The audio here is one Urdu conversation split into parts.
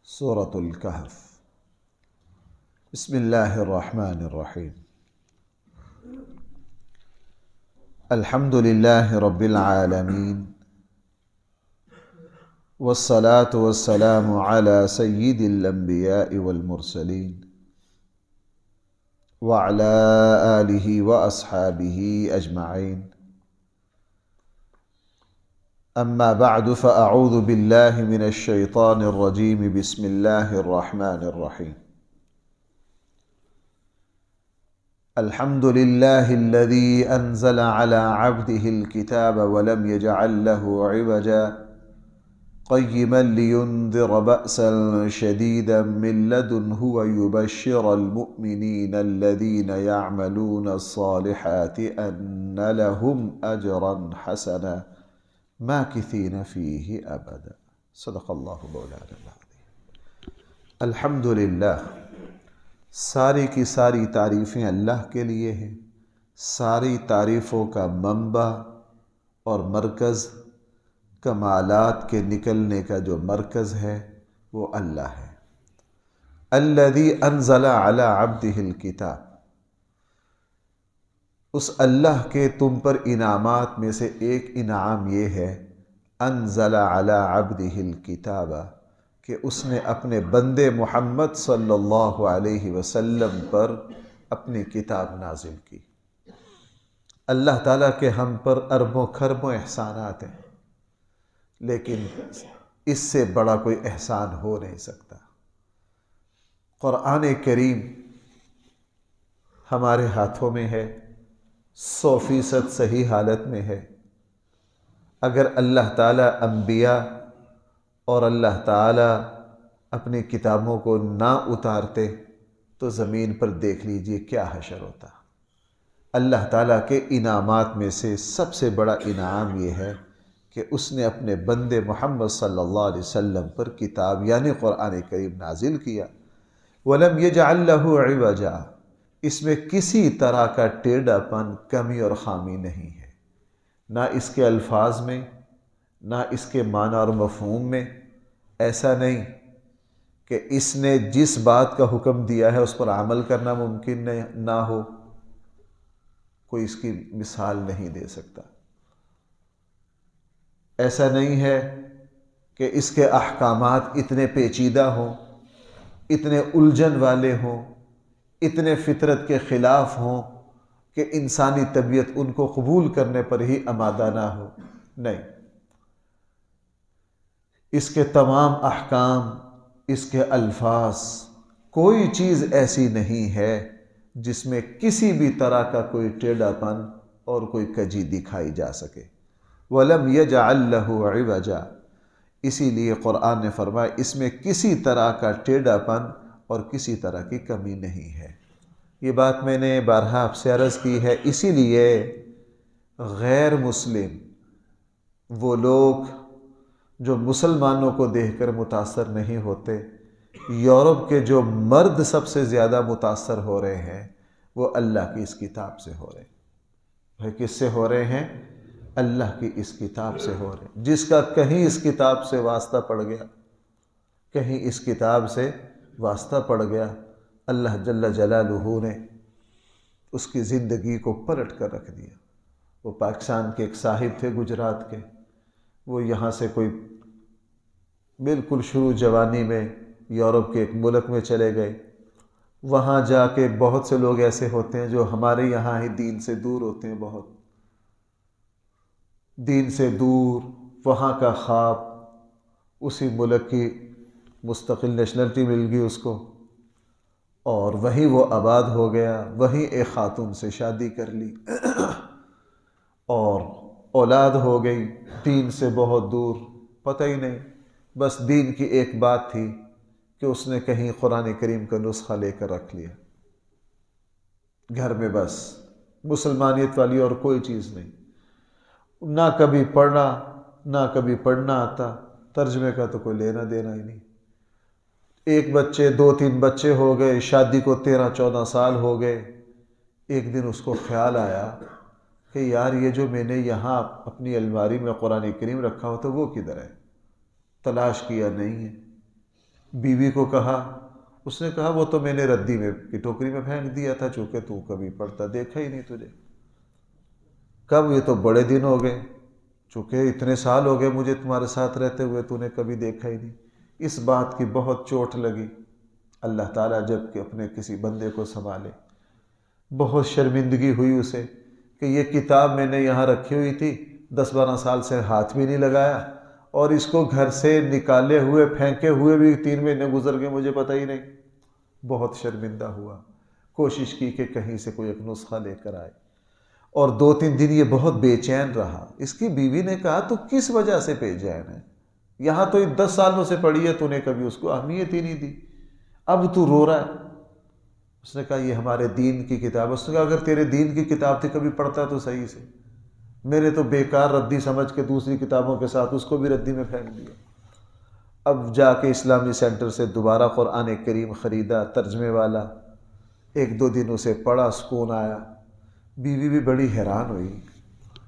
سورة الكهف. بسم الله الرحمن الرحيم. الحمد لله رب العالمين، والصلاة والسلام على سيد الأنبياء والمرسلين وعلى آله وأصحابه أجمعين. أما بعد، فأعوذ بالله من الشيطان الرجيم. بسم الله الرحمن الرحيم. الحمد لله الذي أنزل على عبده الكتاب ولم يجعل له عوجا قيما لينذر بأسا شديدا من لدنه ويبشر المؤمنين الذين يعملون الصالحات أن لهم أجرا حسنا ماكثين فيه أبدا. صدق اللہ مولانا العظیم۔ الحمدللہ، ساری کی ساری تعریفیں اللہ کے لیے ہیں۔ ساری تعریفوں کا منبع اور مرکز، کمالات کے نکلنے کا جو مرکز ہے وہ اللہ ہے۔ الذی انزل علی عبدہ الکتاب، اس اللہ کے تم پر انعامات میں سے ایک انعام یہ ہے، انزل علی عبدہ الکتاب، کہ اس نے اپنے بندے محمد صلی اللہ علیہ وسلم پر اپنی کتاب نازل کی۔ اللہ تعالیٰ کے ہم پر اربوں کھربوں احسانات ہیں، لیکن اس سے بڑا کوئی احسان ہو نہیں سکتا۔ قرآن کریم ہمارے ہاتھوں میں ہے، 100% صحیح حالت میں ہے۔ اگر اللہ تعالیٰ انبیاء اور اللہ تعالیٰ اپنی کتابوں کو نہ اتارتے تو زمین پر دیکھ لیجئے کیا حشر ہوتا۔ اللہ تعالیٰ کے انعامات میں سے سب سے بڑا انعام یہ ہے کہ اس نے اپنے بندے محمد صلی اللہ علیہ وسلم پر کتاب یعنی قرآن کریم نازل کیا۔ وَلَمْ يَجْعَلْ لَهُ عِوَجًا، اس میں کسی طرح کا ٹیڑھا پن، کمی اور خامی نہیں ہے، نہ اس کے الفاظ میں، نہ اس کے معنی اور مفہوم میں۔ ایسا نہیں کہ اس نے جس بات کا حکم دیا ہے اس پر عمل کرنا ممکن نہ ہو، کوئی اس کی مثال نہیں دے سکتا۔ ایسا نہیں ہے کہ اس کے احکامات اتنے پیچیدہ ہوں، اتنے الجھن والے ہوں، اتنے فطرت کے خلاف ہوں کہ انسانی طبیعت ان کو قبول کرنے پر ہی آمادہ نہ ہو۔ نہیں، اس کے تمام احکام، اس کے الفاظ، کوئی چیز ایسی نہیں ہے جس میں کسی بھی طرح کا کوئی ٹیڑھا پن اور کوئی کجی دکھائی جا سکے۔ وَلَمْ يَجْعَلْ لَهُ عِوَجًا، اسی لیے قرآن نے فرمایا اس میں کسی طرح کا ٹیڑھا پن اور کسی طرح کی کمی نہیں ہے۔ یہ بات میں نے بارہا آپ سے عرض کی ہے۔ اسی لیے غیر مسلم، وہ لوگ جو مسلمانوں کو دیکھ کر متاثر نہیں ہوتے، یورپ کے جو مرد سب سے زیادہ متاثر ہو رہے ہیں وہ اللہ کی اس کتاب سے ہو رہے ہیں۔ کس سے ہو رہے ہیں؟ اللہ کی اس کتاب سے ہو رہے ہیں۔ جس کا کہیں اس کتاب سے واسطہ پڑ گیا، کہیں اس کتاب سے واسطہ پڑ گیا، اللہ جل جلالہ نے اس کی زندگی کو پلٹ کر رکھ دیا۔ وہ پاکستان کے ایک صاحب تھے، گجرات کے، وہ یہاں سے کوئی بالکل شروع جوانی میں یورپ کے ایک ملک میں چلے گئے۔ وہاں جا کے بہت سے لوگ ایسے ہوتے ہیں جو ہمارے یہاں ہی دین سے دور ہوتے ہیں، بہت دین سے دور، وہاں کا خواب، اسی ملک کی مستقل نیشنلٹی مل گئی اس کو، اور وہیں وہ آباد ہو گیا، وہیں ایک خاتون سے شادی کر لی اور اولاد ہو گئی، دین سے بہت دور، پتہ ہی نہیں، بس دین کی ایک بات تھی کہ اس نے کہیں قرآن کریم کا نسخہ لے کر رکھ لیا گھر میں، بس مسلمانیت والی اور کوئی چیز نہیں، نہ کبھی پڑھنا، نہ کبھی پڑھنا آتا، ترجمے کا تو کوئی لینا دینا ہی نہیں۔ ایک بچے، 2-3 بچے ہو گئے، شادی کو 13-14 سال ہو گئے۔ ایک دن اس کو خیال آیا کہ یار یہ جو میں نے یہاں اپنی الماری میں قرآن کریم رکھا ہو تو وہ کدھر ہے؟ تلاش کیا، نہیں ہے۔ بیوی کو کہا، اس نے کہا وہ تو میں نے ردی میں کی ٹوکری میں پھینک دیا تھا، چونکہ تو کبھی پڑھتا دیکھا ہی نہیں تجھے۔ کب؟ یہ تو بڑے دن ہو گئے، چونکہ اتنے سال ہو گئے مجھے تمہارے ساتھ رہتے ہوئے، تو نے کبھی دیکھا ہی نہیں۔ اس بات کی بہت چوٹ لگی۔ اللہ تعالیٰ جب کہ اپنے کسی بندے کو سنبھالے، بہت شرمندگی ہوئی اسے کہ یہ کتاب میں نے یہاں رکھی ہوئی تھی، 10-12 سال سے ہاتھ بھی نہیں لگایا، اور اس کو گھر سے نکالے ہوئے پھینکے ہوئے بھی 3 مہینے گزر گئے، مجھے پتہ ہی نہیں۔ بہت شرمندہ ہوا، کوشش کی کہ کہیں سے کوئی ایک نسخہ لے کر آئے، اور 2-3 دن یہ بہت بے چین رہا۔ اس کی بیوی نے کہا تو کس وجہ سے بے چین ہے؟ یہاں تو 10 سالوں سے پڑھی ہے، تو نے کبھی اس کو اہمیت ہی نہیں دی، اب تو رو رہا ہے۔ اس نے کہا یہ ہمارے دین کی کتاب ہے۔ اس نے کہا اگر تیرے دین کی کتاب تھی کبھی پڑھتا تو صحیح سے، میں نے تو بیکار ردی سمجھ کے دوسری کتابوں کے ساتھ اس کو بھی ردی میں پھینک دیا۔ اب جا کے اسلامی سینٹر سے دوبارہ قرآن کریم خریدا، ترجمے والا، 1-2 دن اسے پڑھا، سکون آیا۔ بیوی بھی بڑی حیران ہوئی۔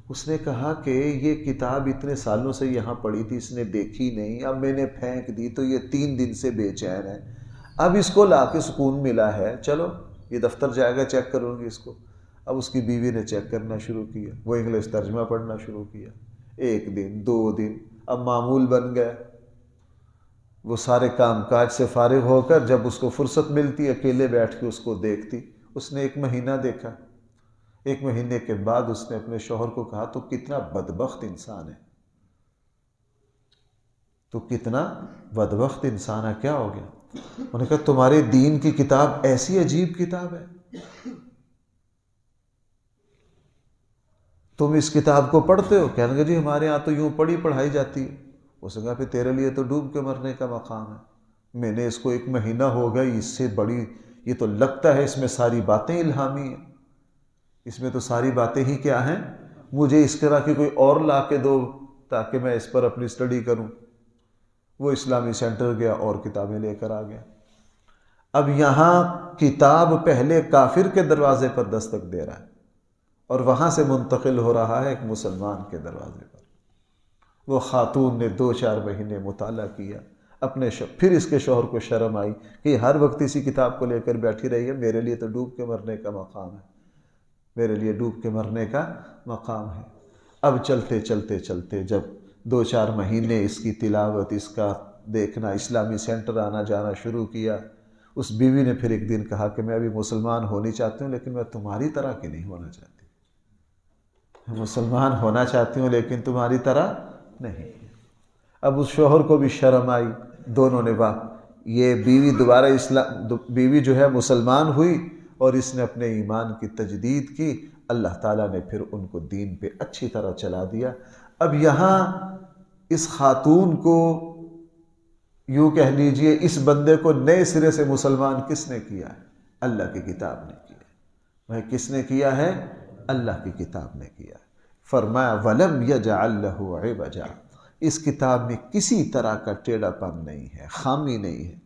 اس نے کہا کہ یہ کتاب اتنے سالوں سے یہاں پڑھی تھی، اس نے دیکھی نہیں، اب میں نے پھینک دی تو یہ 3 دن سے بے چین ہے، اب اس کو لا کے سکون ملا ہے، چلو یہ دفتر جائے گا، چیک کروں گی اس کو۔ اب اس کی بیوی نے چیک کرنا شروع کیا، وہ انگلش ترجمہ پڑھنا شروع کیا۔ 1 دن 2 دن، اب معمول بن گیا۔ وہ سارے کام کاج سے فارغ ہو کر جب اس کو فرصت ملتی، اکیلے بیٹھ کے اس کو دیکھتی۔ اس نے 1 مہینہ دیکھا۔ 1 مہینے کے بعد اس نے اپنے شوہر کو کہا تو کتنا بدبخت انسان ہے، تو کتنا بدبخت انسان ہے، کیا ہو گیا؟ انہوں نے کہا تمہارے دین کی کتاب ایسی عجیب کتاب ہے، تم اس کتاب کو پڑھتے ہو؟ کہنے لگے جی ہمارے ہاں تو یوں پڑھی پڑھائی جاتی ہے۔ اس نے کہا پھر تیرے لیے تو ڈوب کے مرنے کا مقام ہے، میں نے اس کو 1 مہینہ ہو گئی، اس سے بڑی یہ تو لگتا ہے اس میں ساری باتیں الہامی ہیں، اس میں تو ساری باتیں ہی کیا ہیں، مجھے اس طرح کی کوئی اور لا کے دو تاکہ میں اس پر اپنی اسٹڈی کروں۔ وہ اسلامی سینٹر گیا اور کتابیں لے کر آ گیا۔ اب یہاں کتاب پہلے کافر کے دروازے پر دستک دے رہا ہے، اور وہاں سے منتقل ہو رہا ہے ایک مسلمان کے دروازے پر۔ وہ خاتون نے 2-4 مہینے مطالعہ کیا، پھر اس کے شوہر کو شرم آئی کہ ہر وقت اسی کتاب کو لے کر بیٹھی رہی ہے، میرے لیے تو ڈوب کے مرنے کا مقام ہے، میرے لیے ڈوب کے مرنے کا مقام ہے۔ اب چلتے چلتے چلتے جب 2-4 مہینے اس کی تلاوت، اس کا دیکھنا، اسلامی سینٹر آنا جانا شروع کیا، اس بیوی نے پھر ایک دن کہا کہ میں ابھی مسلمان ہونی چاہتی ہوں لیکن میں تمہاری طرح کی نہیں ہونا چاہتی، میں مسلمان ہونا چاہتی ہوں لیکن تمہاری طرح نہیں۔ اب اس شوہر کو بھی شرم آئی، دونوں نے یہ بیوی دوبارہ بیوی جو ہے مسلمان ہوئی، اور اس نے اپنے ایمان کی تجدید کی، اللہ تعالیٰ نے پھر ان کو دین پہ اچھی طرح چلا دیا۔ اب یہاں اس خاتون کو یوں کہہ لیجئے اس بندے کو نئے سرے سے مسلمان کس نے کیا ہے؟ اللہ کی کتاب نے کیا ہے۔ وہ کس نے کیا ہے؟ اللہ کی کتاب نے کیا ہے۔ فرمایا وَلَمْ يَجْعَلْ لَهُ عِوَجًا، اس کتاب میں کسی طرح کا ٹیڑھا پن نہیں ہے، خامی نہیں ہے،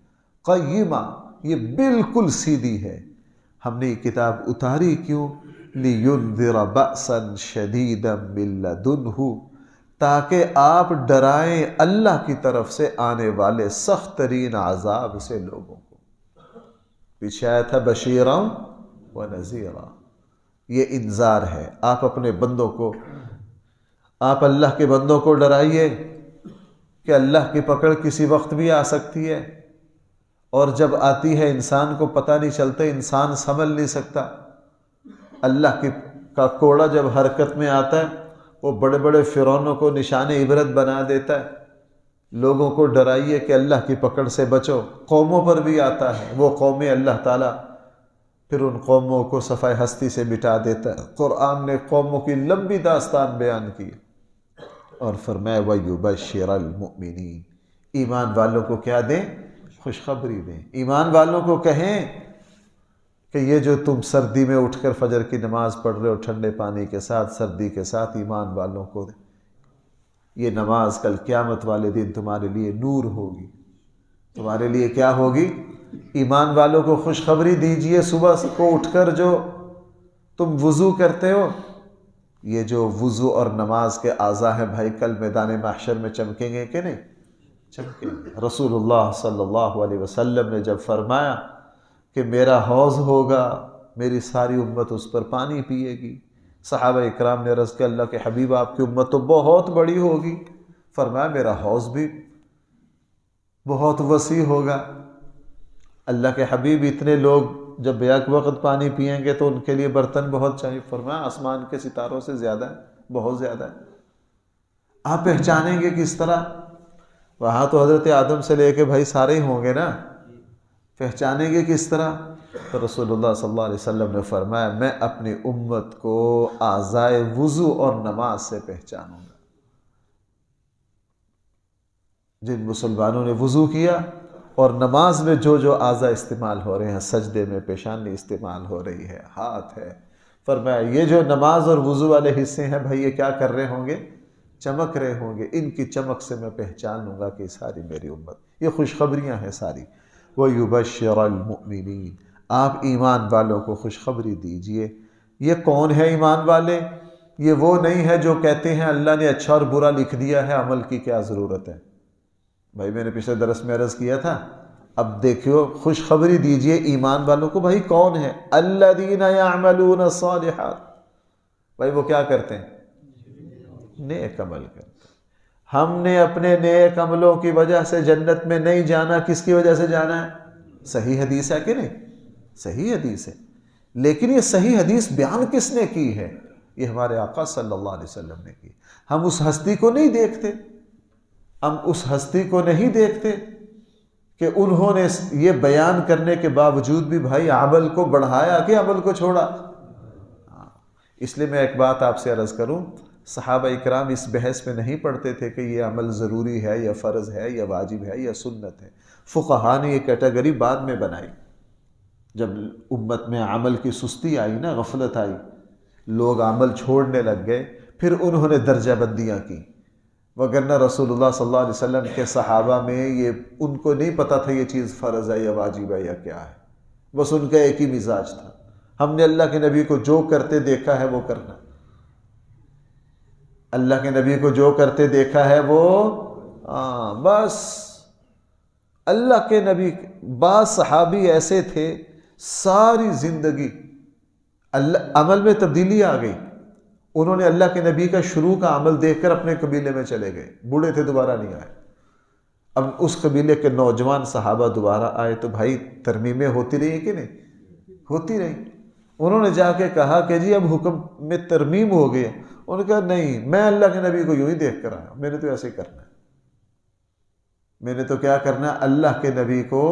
قیمہ، یہ بالکل سیدھی ہے۔ ہم نے یہ کتاب اتاری کیوں؟ لِيُنذِرَ بَأْسًا شَدِيدًا مِّن لَّدُنْهُ، تاکہ آپ ڈرائیں اللہ کی طرف سے آنے والے سخت ترین عذاب سے لوگوں کو۔ پیچھے آیا تھا بشیراً و نذیراً، یہ انذار ہے۔ آپ اپنے بندوں کو، آپ اللہ کے بندوں کو ڈرائیے کہ اللہ کی پکڑ کسی وقت بھی آ سکتی ہے، اور جب آتی ہے انسان کو پتہ نہیں چلتا، انسان سنبھل نہیں سکتا۔ اللہ کا کوڑا جب حرکت میں آتا ہے وہ بڑے بڑے فرعونوں کو نشان عبرت بنا دیتا ہے۔ لوگوں کو ڈرائیے کہ اللہ کی پکڑ سے بچو۔ قوموں پر بھی آتا ہے، وہ قومیں اللہ تعالیٰ پھر ان قوموں کو صفحہ ہستی سے مٹا دیتا ہے۔ قرآن نے قوموں کی لمبی داستان بیان کی اور فرمایا وَيُبَشِّرَ الْمُؤْمِنِينَ، ایمان والوں کو کیا دیں؟ خوشخبری دیں۔ ایمان والوں کو کہیں کہ یہ جو تم سردی میں اٹھ کر فجر کی نماز پڑھ رہے ہو ٹھنڈے پانی کے ساتھ، سردی کے ساتھ، ایمان والوں کو یہ نماز کل قیامت والے دن تمہارے لیے نور ہوگی، تمہارے لیے کیا ہوگی؟ ایمان والوں کو خوشخبری دیجئے۔ صبح کو اٹھ کر جو تم وضو کرتے ہو، یہ جو وضو اور نماز کے اعضاء ہیں بھائی، کل میدان محشر میں چمکیں گے کہ نہیں؟ چمکیں گے۔ رسول اللہ صلی اللہ علیہ وسلم نے جب فرمایا کہ میرا حوض ہوگا، میری ساری امت اس پر پانی پیے گی، صحابہ اکرام نے عرض کیا اللہ کے حبیب آپ کی امت تو بہت بڑی ہوگی، فرمایا میرا حوض بھی بہت وسیع ہوگا۔ اللہ کے حبیب اتنے لوگ جب بیک وقت پانی پئیں گے تو ان کے لیے برتن بہت چاہیے، فرمایا آسمان کے ستاروں سے زیادہ ہے، بہت زیادہ ہے۔ آپ پہچانیں گے کس طرح؟ وہاں تو حضرت آدم سے لے کے بھائی سارے ہی ہوں گے نا، پہچانیں گے کس طرح؟ تو رسول اللہ صلی اللہ علیہ وسلم نے فرمایا میں اپنی امت کو اعضائے وضو اور نماز سے پہچانوں گا۔ جن مسلمانوں نے وضو کیا اور نماز میں جو جو اعضاء استعمال ہو رہے ہیں، سجدے میں پیشانی استعمال ہو رہی ہے، ہاتھ ہے، فرمایا یہ جو نماز اور وضو والے حصے ہیں بھائی یہ کیا کر رہے ہوں گے؟ چمک رہے ہوں گے، ان کی چمک سے میں پہچان لوں گا کہ ساری میری امت۔ یہ خوشخبریاں ہیں ساری۔ وَيُبَشِّرَ الْمُؤْمِنِينَ، آپ ایمان والوں کو خوشخبری دیجئے۔ یہ کون ہے ایمان والے؟ یہ وہ نہیں ہے جو کہتے ہیں اللہ نے اچھا اور برا لکھ دیا ہے، عمل کی کیا ضرورت ہے۔ بھائی میں نے پچھلے درس میں عرض کیا تھا، اب دیکھو خوشخبری دیجئے ایمان والوں کو۔ بھائی کون ہے؟ الذین یعملون الصالحات، بھائی وہ کیا کرتے ہیں؟ نیک عمل کرتے ہیں۔ ہم نے اپنے نیک عملوں کی وجہ سے جنت میں نہیں جانا، کس کی وجہ سے جانا ہے؟ صحیح حدیث ہے کہ نہیں؟ صحیح حدیث ہے، لیکن یہ صحیح حدیث بیان کس نے کی ہے؟ یہ ہمارے آقا صلی اللہ علیہ وسلم نے کی۔ ہم اس ہستی کو نہیں دیکھتے، ہم اس ہستی کو نہیں دیکھتے کہ انہوں نے یہ بیان کرنے کے باوجود بھی بھائی عمل کو بڑھایا کہ عمل کو چھوڑا۔ اس لیے میں ایک بات آپ سے عرض کروں، صحابہ اکرام اس بحث میں نہیں پڑھتے تھے کہ یہ عمل ضروری ہے یا فرض ہے یا واجب ہے یا سنت ہے۔ فقہا نے یہ کیٹیگری بعد میں بنائی، جب امت میں عمل کی سستی آئی نا، غفلت آئی، لوگ عمل چھوڑنے لگ گئے، پھر انہوں نے درجہ بندیاں کی۔ وگرنہ رسول اللہ صلی اللہ علیہ وسلم کے صحابہ میں یہ ان کو نہیں پتا تھا یہ چیز فرض ہے یا واجب ہے یا کیا ہے، بس ان کا ایک ہی مزاج تھا، ہم نے اللہ کے نبی کو جو کرتے دیکھا ہے وہ کرنا، اللہ کے نبی کو جو کرتے دیکھا ہے وہ بس۔ اللہ کے نبی، بعض صحابی ایسے تھے ساری زندگی عمل میں تبدیلی آ گئی، انہوں نے اللہ کے نبی کا شروع کا عمل دیکھ کر اپنے قبیلے میں چلے گئے، بوڑھے تھے دوبارہ نہیں آئے۔ اب اس قبیلے کے نوجوان صحابہ دوبارہ آئے تو بھائی ترمیمیں ہوتی رہی کہ نہیں؟ ہوتی رہی۔ انہوں نے جا کے کہا کہ جی اب حکم میں ترمیم ہو گئی، انہوں نے کہا نہیں، میں اللہ کے نبی کو یوں ہی دیکھ کر آیا، میں نے تو ایسے ہی کرنا ہے، میں نے تو کیا کرنا ہے؟ اللہ کے نبی کو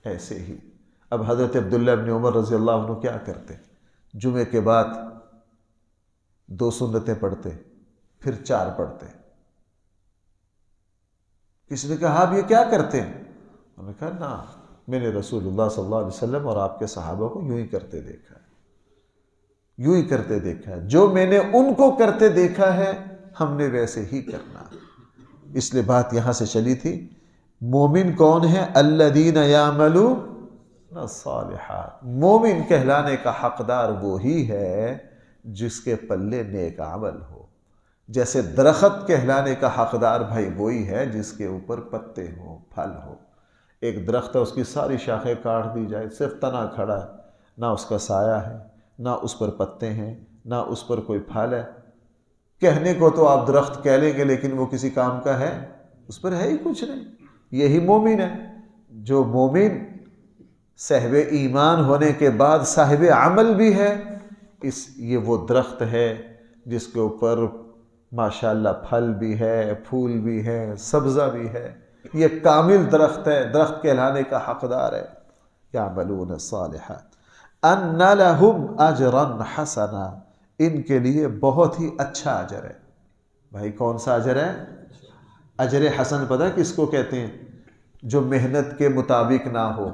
ایسے ہی۔ اب حضرت عبداللہ ابن عمر رضی اللہ عنہ کیا کرتے؟ جمعے کے بعد 2 سنتیں پڑھتے، پھر 4 پڑھتے۔ کسی نے کہا آپ یہ کیا کرتے ہیں؟ انہوں نے کہا نا، میں نے رسول اللہ صلی اللہ علیہ وسلم اور آپ کے صحابہ کو یوں ہی کرتے دیکھا ہے، یوں ہی کرتے دیکھا ہے، جو میں نے ان کو کرتے دیکھا ہے ہم نے ویسے ہی کرنا۔ اس لیے بات یہاں سے چلی تھی، مومن کون ہے؟ الذین یعملون الصالحات۔ مومن کہلانے کا حقدار وہی ہے جس کے پلے نیک عمل ہو۔ جیسے درخت کہلانے کا حقدار بھائی وہی ہے جس کے اوپر پتے ہوں، پھل ہو۔ ایک درخت ہے، اس کی ساری شاخیں کاٹ دی جائے، صرف تنا کھڑا ہے، نہ اس کا سایہ ہے، نہ اس پر پتے ہیں، نہ اس پر کوئی پھل ہے۔ کہنے کو تو آپ درخت کہہ لیں گے لیکن وہ کسی کام کا ہے؟ اس پر ہے ہی کچھ نہیں۔ یہی مومن ہے، جو مومن صاحب ایمان ہونے کے بعد صاحب عمل بھی ہے، یہ وہ درخت ہے جس کے اوپر ماشاءاللہ پھل بھی ہے، پھول بھی ہے، سبزہ بھی ہے۔ یہ کامل درخت ہے، درخت کہلانے کا حقدار ہے۔ یعملون الصالحات ان لہم اجرا حسنا، ان کے لیے بہت ہی اچھا اجر ہے۔ بھائی کون سا اجر ہے؟ اجر حسن پتہ کس کو کہتے ہیں؟ جو محنت کے مطابق نہ ہو۔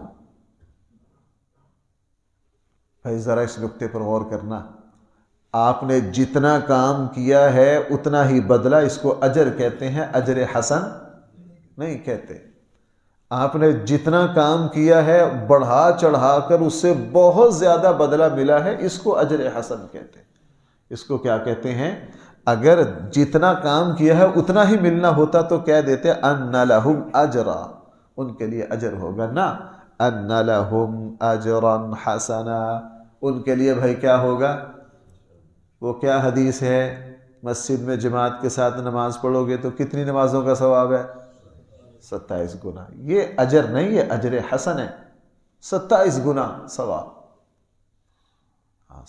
بھائی ذرا اس نقطے پر غور کرنا، آپ نے جتنا کام کیا ہے اتنا ہی بدلہ، اس کو اجر کہتے ہیں، اجر حسن نہیں کہتے۔ آپ نے جتنا کام کیا ہے بڑھا چڑھا کر اس سے بہت زیادہ بدلہ ملا ہے، اس کو اجر حسن کہتے ہیں۔ اس کو کیا کہتے ہیں؟ اگر جتنا کام کیا ہے اتنا ہی ملنا ہوتا تو کہہ دیتے ان لہم اجرا، ان کے لیے اجر ہوگا نا، ان لہم اجرا حسنا، ان کے لیے بھائی کیا ہوگا؟ وہ کیا حدیث ہے؟ مسجد میں جماعت کے ساتھ نماز پڑھو گے تو کتنی نمازوں کا ثواب ہے؟ 27 گنا۔ یہ اجر نہیں، یہ اجر حسن ہے، 27 گنا ثواب،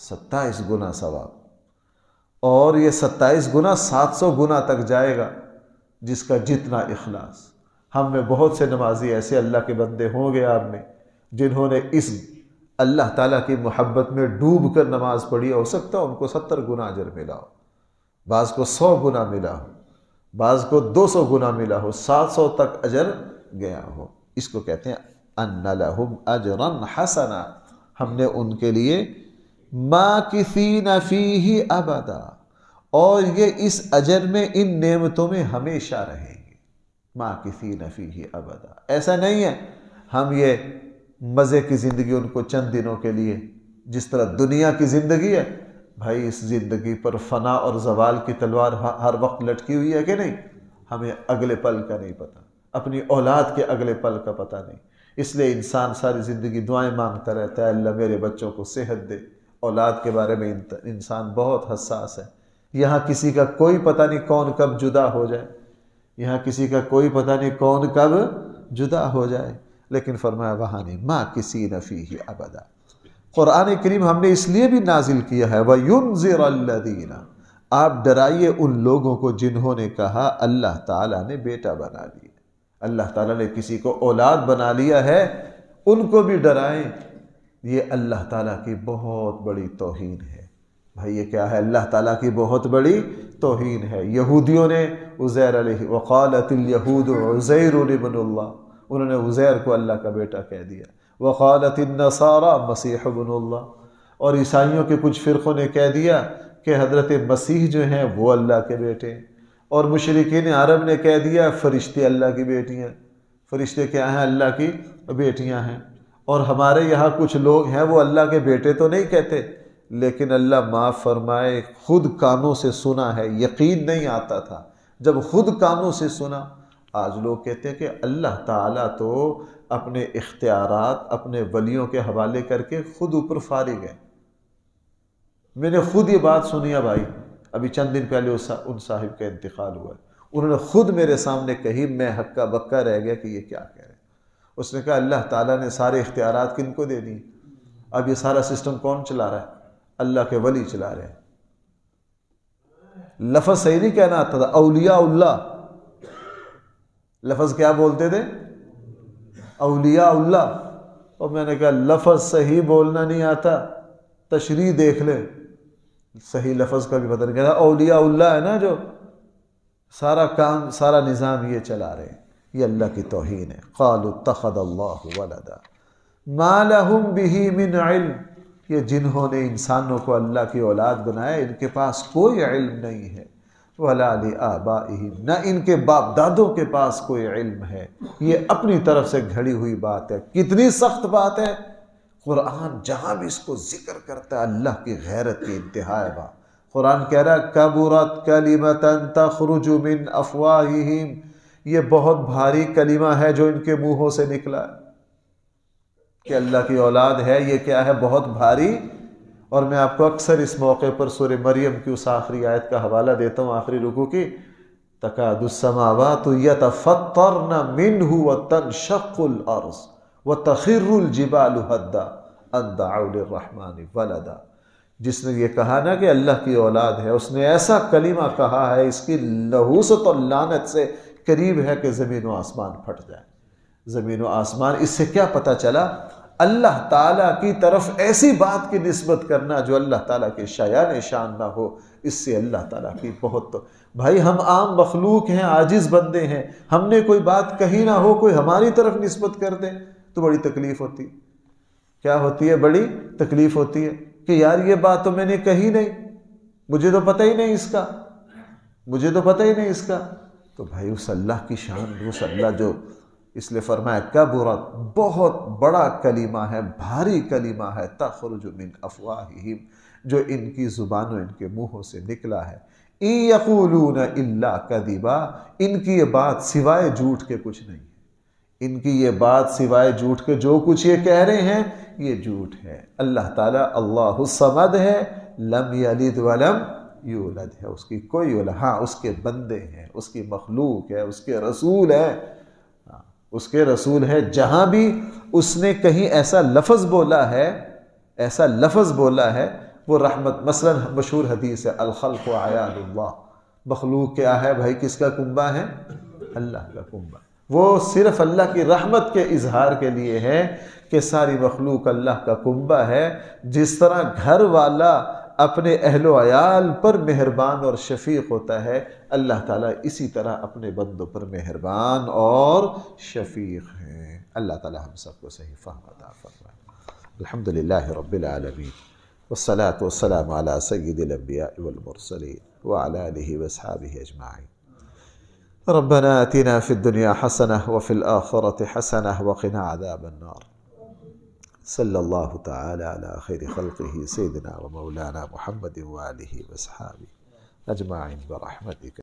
27 گنا ثواب۔ اور یہ 27 گنا 700 گنا تک جائے گا جس کا جتنا اخلاص۔ ہم میں بہت سے نمازی ایسے اللہ کے بندے ہوں گے آپ میں جنہوں نے اس اللہ تعالیٰ کی محبت میں ڈوب کر نماز پڑھی، ہو سکتا ہے ان کو 70 گنا اجر ملا ہو، بعض کو 100 گنا ملا ہو، بعض کو 200 گنا ملا ہو، 700 تک اجر گیا ہو۔ اس کو کہتے ہیں ان لہم اجرا حسنا، ہم نے ان کے لیے ماکثین فیہ ابدا، اور یہ اس اجر میں ان نعمتوں میں ہمیشہ رہیں گے، ماکثین فیہ ابدا۔ ایسا نہیں ہے ہم یہ مزے کی زندگی ان کو چند دنوں کے لیے، جس طرح دنیا کی زندگی ہے بھائی، اس زندگی پر فنا اور زوال کی تلوار ہر وقت لٹکی ہوئی ہے کہ نہیں؟ ہمیں اگلے پل کا نہیں پتہ، اپنی اولاد کے اگلے پل کا پتہ نہیں، اس لیے انسان ساری زندگی دعائیں مانگتا رہتا ہے، اللہ میرے بچوں کو صحت دے۔ اولاد کے بارے میں انسان بہت حساس ہے۔ یہاں کسی کا کوئی پتہ نہیں کون کب جدا ہو جائے، یہاں کسی کا کوئی پتہ نہیں کون کب جدا ہو جائے، لیکن فرمایا وہاں نہیں، ماکثین فیہ ابدا۔ قرآن کریم ہم نے اس لیے بھی نازل کیا ہے وَيُنذِرَ الَّذِينَ، آپ ڈرائیے ان لوگوں کو جنہوں نے کہا اللہ تعالیٰ نے بیٹا بنا لیا، اللہ تعالیٰ نے کسی کو اولاد بنا لیا ہے، ان کو بھی ڈرائیں۔ یہ اللہ تعالیٰ کی بہت بڑی توہین ہے بھائی، یہ کیا ہے؟ اللہ تعالیٰ کی بہت بڑی توہین ہے۔ یہودیوں نے عزیر علیہ وقالت اليہود عزیر ابن اللہ، انہوں نے عزیر کو اللہ کا بیٹا کہہ دیا۔ وقالت النصارى مسیح ابن اللہ، اور عیسائیوں کے کچھ فرقوں نے کہہ دیا کہ حضرت مسیح جو ہیں وہ اللہ کے بیٹے ہیں، اور مشرکین عرب نے کہہ دیا فرشتے اللہ کی بیٹیاں، فرشتے کیا ہیں؟ اللہ کی بیٹیاں ہیں۔ اور ہمارے یہاں کچھ لوگ ہیں وہ اللہ کے بیٹے تو نہیں کہتے، لیکن اللہ معاف فرمائے خود کانوں سے سنا ہے، یقین نہیں آتا تھا، جب خود کانوں سے سنا۔ آج لوگ کہتے ہیں کہ اللہ تعالیٰ تو اپنے اختیارات اپنے ولیوں کے حوالے کر کے خود اوپر فارغ ہے۔ میں نے خود یہ بات سنی ہے بھائی، ابھی چند دن پہلے ان صاحب کا انتقال ہوا ہے، انہوں نے خود میرے سامنے کہی، میں ہکا بکا رہ گیا کہ یہ کیا کہہ رہے ہیں۔ اس نے کہا اللہ تعالیٰ نے سارے اختیارات کن کو دے دی، اب یہ سارا سسٹم کون چلا رہا ہے؟ اللہ کے ولی چلا رہے ہیں۔ لفظ صحیح نہیں کہنا آتا تھا، اولیاء اللہ، لفظ کیا بولتے تھے؟ اولیاء اللہ۔ اور میں نے کہا لفظ صحیح بولنا نہیں آتا، تشریح دیکھ لے، صحیح لفظ کا بھی پتہ نہیں۔ کہتا اولیاء اللہ ہے نا جو سارا کام سارا نظام یہ چلا رہے ہیں، یہ اللہ کی توہین ہے۔ قالوا اتخذ اللہ ولدا ما لهم به من علم، یہ جنہوں نے انسانوں کو اللہ کی اولاد بنایا ان کے پاس کوئی علم نہیں ہے، ولا لآبائہم، نہ ان کے باپ دادوں کے پاس کوئی علم ہے، یہ اپنی طرف سے گھڑی ہوئی بات ہے۔ کتنی سخت بات ہے، قرآن جہاں بھی اس کو ذکر کرتا ہے اللہ کی غیرت کی انتہا ہے بات۔ قرآن کہہ رہا ہے کبرت کلمۃ تخرج من افواہہم، یہ بہت بھاری کلمہ ہے جو ان کے منہوں سے نکلا ہے کہ اللہ کی اولاد ہے، یہ کیا ہے؟ بہت بھاری۔ اور میں آپ کو اکثر اس موقع پر سورہ مریم کی اس آخری آیت کا حوالہ دیتا ہوں، آخری رکوع کی، تکاد السماوات یتفطرن منہ وتنشق الارض وتخر الجبال هدا ان دعوا للرحمن ولدا۔ جس نے یہ کہا نا کہ اللہ کی اولاد ہے، اس نے ایسا کلمہ کہا ہے اس کی نحوست اور لعنت سے قریب ہے کہ زمین و آسمان پھٹ جائے۔ زمین و آسمان، اس سے کیا پتہ چلا؟ اللہ تعالیٰ کی طرف ایسی بات کی نسبت کرنا جو اللہ تعالیٰ کے شایان شان نہ ہو، اس سے اللہ تعالیٰ کی بہت بھائی ہم عام مخلوق ہیں، عاجز بندے ہیں، ہم نے کوئی بات کہی نہ ہو، کوئی ہماری طرف نسبت کر دے تو بڑی تکلیف ہوتی ہے۔ کیا ہوتی ہے؟ بڑی تکلیف ہوتی ہے کہ یار یہ بات تو میں نے کہی نہیں، مجھے تو پتہ ہی نہیں اس کا، مجھے تو پتہ ہی نہیں اس کا۔ تو بھائی اس اللہ کی شان، اس اللہ جو، اس لیے فرمایا کبرت، بہت بڑا کلمہ ہے، بھاری کلمہ ہے، تخرج من افواہہم، جو ان کی زبانوں ان کے منہوں سے نکلا ہے۔ ان یقولون الا کذبا، ان کی یہ بات سوائے جھوٹ کے کچھ نہیں ہے، ان کی یہ بات سوائے جھوٹ کے جو کچھ یہ کہہ رہے ہیں یہ جھوٹ ہے۔ اللہ تعالیٰ اللہ الصمد ہے، لم یلد ولم یولد ہے، اس کی کوئی اولاد، ہاں اس کے بندے ہیں، اس کی مخلوق ہے، اس کے رسول ہے، اس کے رسول ہے۔ جہاں بھی اس نے کہیں ایسا لفظ بولا ہے، ایسا لفظ بولا ہے وہ رحمت، مثلا مشہور حدیث ہے الخلق عیال اللہ، مخلوق کیا ہے بھائی، کس کا کنبہ ہے؟ اللہ کا کنبہ۔ وہ صرف اللہ کی رحمت کے اظہار کے لیے ہے کہ ساری مخلوق اللہ کا کنبہ ہے۔ جس طرح گھر والا اپنے اہل و عیال پر مہربان اور شفیق ہوتا ہے، اللہ تعالیٰ اسی طرح اپنے بندوں پر مہربان اور شفیق ہیں۔ اللہ تعالیٰ ہم سب کو صحیح فہم عطا فرمائے۔ الحمدللہ رب العالمین، والصلاة والسلام على سید الانبیاء والمرسلین وعلى آلہ واصحابہ اجمعین۔ ربنا آتنا في الدنيا حسنة وفي الآخرة حسنة وقنا عذاب النار۔ صلی اللہ تعالی علی خیر خلقہ سیدنا و مولانا محمد وآلہ واصحابہ اجمعین برحمتک۔